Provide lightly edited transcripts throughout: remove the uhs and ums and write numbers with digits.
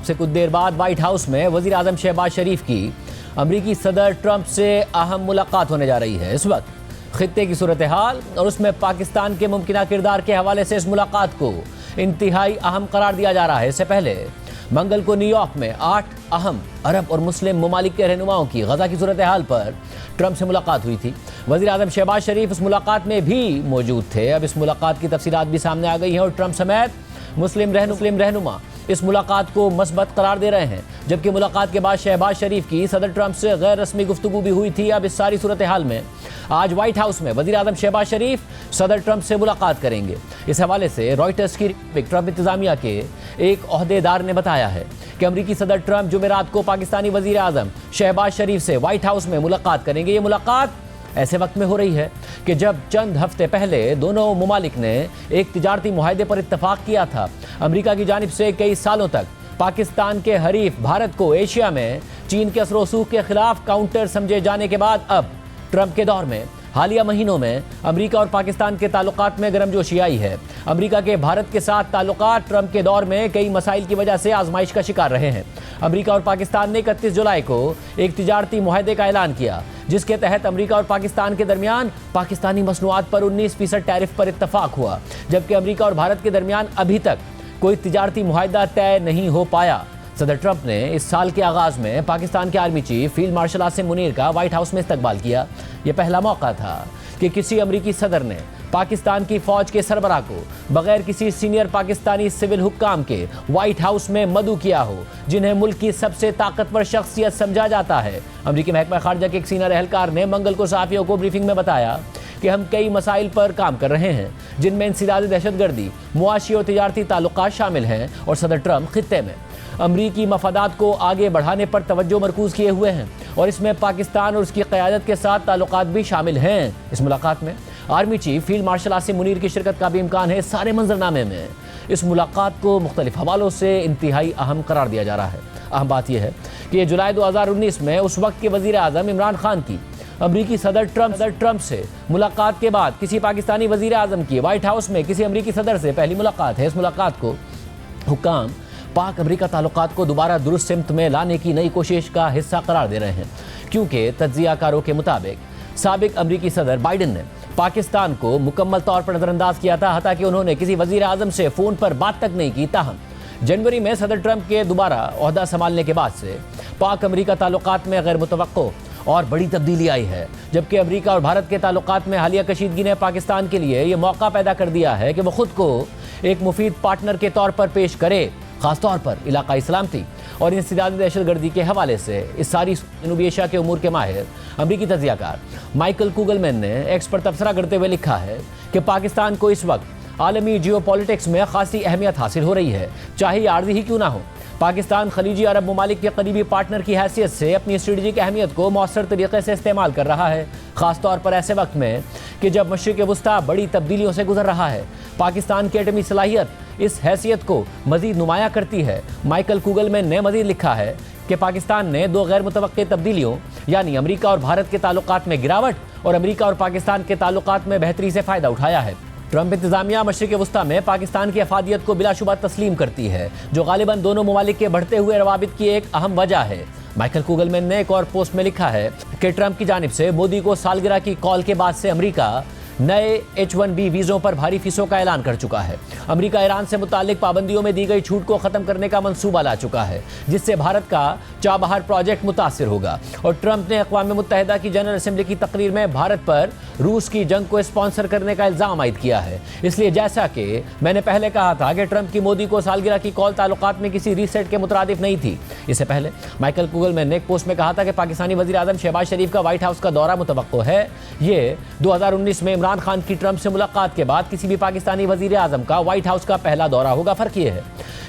سے کچھ دیر بعد وائٹ ہاؤس میں وزیر اعظم شہباز شریف کی امریکی صدر ٹرمپ سے اہم ملاقات ہونے جا رہی ہے۔ اس وقت خطے کی صورتحال اور اس میں پاکستان کے ممکنہ کردار کے حوالے سے اس ملاقات کو انتہائی اہم قرار دیا جا رہا ہے۔ اس سے پہلے منگل کو نیو یارک میں 8 اہم عرب اور مسلم ممالک کے رہنماؤں کی غزہ کی صورتحال پر ٹرمپ سے ملاقات ہوئی تھی۔ وزیر اعظم شہباز شریف اس ملاقات میں بھی موجود تھے۔ اب اس ملاقات کی تفصیلات بھی سامنے آ گئی ہیں اور ٹرمپ سمیت مسلم رہنما اس ملاقات کو مثبت قرار دے رہے ہیں، جبکہ ملاقات کے بعد شہباز شریف کی صدر ٹرمپ سے غیر رسمی گفتگو بھی ہوئی تھی۔ اب اس ساری صورتحال میں آج وائٹ ہاؤس میں وزیر اعظم شہباز شریف صدر ٹرمپ سے ملاقات کریں گے۔ اس حوالے سے رائٹرز کی ٹرمپ انتظامیہ کے ایک عہدیدار نے بتایا ہے کہ امریکی صدر ٹرمپ جمعرات کو پاکستانی وزیر اعظم شہباز شریف سے وائٹ ہاؤس میں ملاقات کریں گے۔ یہ ملاقات ایسے وقت میں ہو رہی ہے کہ جب چند ہفتے پہلے دونوں ممالک نے ایک تجارتی معاہدے پر اتفاق کیا تھا۔ امریکہ کی جانب سے کئی سالوں تک پاکستان کے حریف بھارت کو ایشیا میں چین کے اثر و رسوخ کے خلاف کاؤنٹر سمجھے جانے کے بعد اب ٹرمپ کے دور میں حالیہ مہینوں میں امریکہ اور پاکستان کے تعلقات میں گرمجوشی آئی ہے۔ امریکہ کے بھارت کے ساتھ تعلقات ٹرمپ کے دور میں کئی مسائل کی وجہ سے آزمائش کا شکار رہے ہیں۔ امریکہ اور پاکستان نے 31 جولائی کو ایک تجارتی معاہدے کا اعلان کیا، جس کے تحت امریکہ اور پاکستان کے درمیان پاکستانی مصنوعات پر 19% ٹیرف پر اتفاق ہوا، جبکہ امریکہ اور بھارت کے درمیان ابھی تک کوئی تجارتی معاہدہ طے نہیں ہو پایا۔ صدر ٹرمپ نے اس سال کے آغاز میں پاکستان کے army chief field marshal Asim Munir کا وائٹ ہاؤس میں استقبال کیا۔ یہ پہلا موقع تھا کہ کسی امریکی صدر نے پاکستان کی فوج کے سربراہ کو بغیر کسی سینئر پاکستانی سول حکام کے وائٹ ہاؤس میں مدعو کیا ہو، جنہیں ملک کی سب سے طاقتور شخصیت سمجھا جاتا ہے۔ امریکی محکمہ خارجہ کے ایک سینئر اہلکار نے منگل کو صحافیوں کو بریفنگ میں بتایا کہ ہم کئی مسائل پر کام کر رہے ہیں، جن میں انسداد دہشت گردی، معاشی اور تجارتی تعلقات شامل ہیں، اور صدر ٹرمپ خطے میں امریکی مفادات کو آگے بڑھانے پر توجہ مرکوز کیے ہوئے ہیں، اور اس میں پاکستان اور اس کی قیادت کے ساتھ تعلقات بھی شامل ہیں۔ اس ملاقات میں army chief field marshal Asim Munir کی شرکت کا بھی امکان ہے۔ سارے منظرنامے میں اس ملاقات کو مختلف حوالوں سے انتہائی اہم قرار دیا جا رہا ہے۔ اہم بات یہ ہے کہ یہ جولائی 2019 میں اس وقت کے وزیر اعظم عمران خان کی امریکی صدر ٹرمپ سے ملاقات کے بعد کسی پاکستانی وزیر اعظم کی وائٹ ہاؤس میں کسی امریکی صدر سے پہلی ملاقات ہے۔ اس ملاقات کو حکام پاک امریکہ تعلقات کو دوبارہ درست سمت میں لانے کی نئی کوشش کا حصہ قرار دے رہے ہیں، کیونکہ تجزیہ کاروں کے مطابق سابق امریکی صدر بائیڈن نے پاکستان کو مکمل طور پر نظر انداز کیا تھا، حتیٰ کہ انہوں نے کسی وزیر اعظم سے فون پر بات تک نہیں کی۔ تاہم جنوری میں صدر ٹرمپ کے دوبارہ عہدہ سنبھالنے کے بعد سے پاک امریکہ تعلقات میں غیر متوقع اور بڑی تبدیلی آئی ہے، جبکہ امریکہ اور بھارت کے تعلقات میں حالیہ کشیدگی نے پاکستان کے لیے یہ موقع پیدا کر دیا ہے کہ وہ خود کو ایک مفید پارٹنر کے طور پر پیش کرے، خاص طور پر علاقائی سلامتی اور انسداد دہشت گردی کے حوالے سے۔ اس ساری جنوبی ایشیا کے امور کے ماہر امریکی تجزیہ کار مائیکل کوگلمین نے ایکس پر تبصرہ کرتے ہوئے لکھا ہے کہ پاکستان کو اس وقت عالمی جیو پالیٹکس میں خاصی اہمیت حاصل ہو رہی ہے، چاہے یہ عارضی ہی کیوں نہ ہو۔ پاکستان خلیجی عرب ممالک کے قریبی پارٹنر کی حیثیت سے اپنی اسٹریٹجک اہمیت کو مؤثر طریقے سے استعمال کر رہا ہے، خاص طور پر ایسے وقت میں کہ جب مشرق وسطیٰ بڑی تبدیلیوں سے گزر رہا ہے۔ پاکستان کی ایٹمی صلاحیت اس حیثیت کو مزید نمایاں کرتی ہے۔ مائیکل کوگلمین نے مزید لکھا ہے کہ پاکستان نے 2 غیر متوقع تبدیلیوں، یعنی امریکہ اور بھارت کے تعلقات میں گراوٹ اور امریکہ اور پاکستان کے تعلقات میں بہتری سے فائدہ اٹھایا ہے۔ ٹرمپ انتظامیہ مشرق وسطیٰ میں پاکستان کی افادیت کو بلا شبہ تسلیم کرتی ہے، جو غالباً دونوں ممالک کے بڑھتے ہوئے روابط کی ایک اہم وجہ ہے۔ مائیکل کوگلمین نے ایک اور پوسٹ میں لکھا ہے کہ ٹرمپ کی جانب سے مودی کو سالگرہ کی کال کے بعد سے امریکہ نئے H-1B ویزوں پر بھاری فیسوں کا اعلان کر چکا ہے۔ امریکہ ایران سے متعلق پابندیوں میں دی گئی چھوٹ کو ختم کرنے کا منصوبہ لا چکا ہے، جس سے بھارت کا چابہار پروجیکٹ متاثر ہوگا، اور ٹرمپ نے اقوام متحدہ کی جنرل اسمبلی کی تقریر میں بھارت پر روس کی جنگ کو اسپانسر کرنے کا الزام عائد کیا ہے۔ اس لیے جیسا کہ میں نے پہلے کہا تھا کہ ٹرمپ کی مودی کو سالگرہ کی کال تعلقات میں کسی ری سیٹ کے مترادف نہیں تھی۔ اس سے پہلے مائیکل کوگلمین نے ایک پوسٹ میں کہا تھا کہ پاکستانی وزیر اعظم شہباز شریف کا وائٹ ہاؤس کا دورہ متوقع ہے۔ یہ 2019 میں عمران خان کی ٹرمپ سے ملاقات کے بعد کسی بھی پاکستانی وزیر اعظم کا وائٹ ہاؤس کا پہلا دورہ ہوگا۔ فرق یہ ہے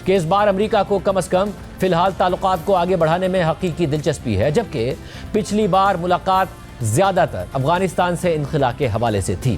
کہ اس بار امریکہ کو کم از کم فی الحال تعلقات کو آگے بڑھانے میں حقیقی دلچسپی ہے، جبکہ پچھلی بار ملاقات زیادہ تر افغانستان سے انخلا کے حوالے سے تھی۔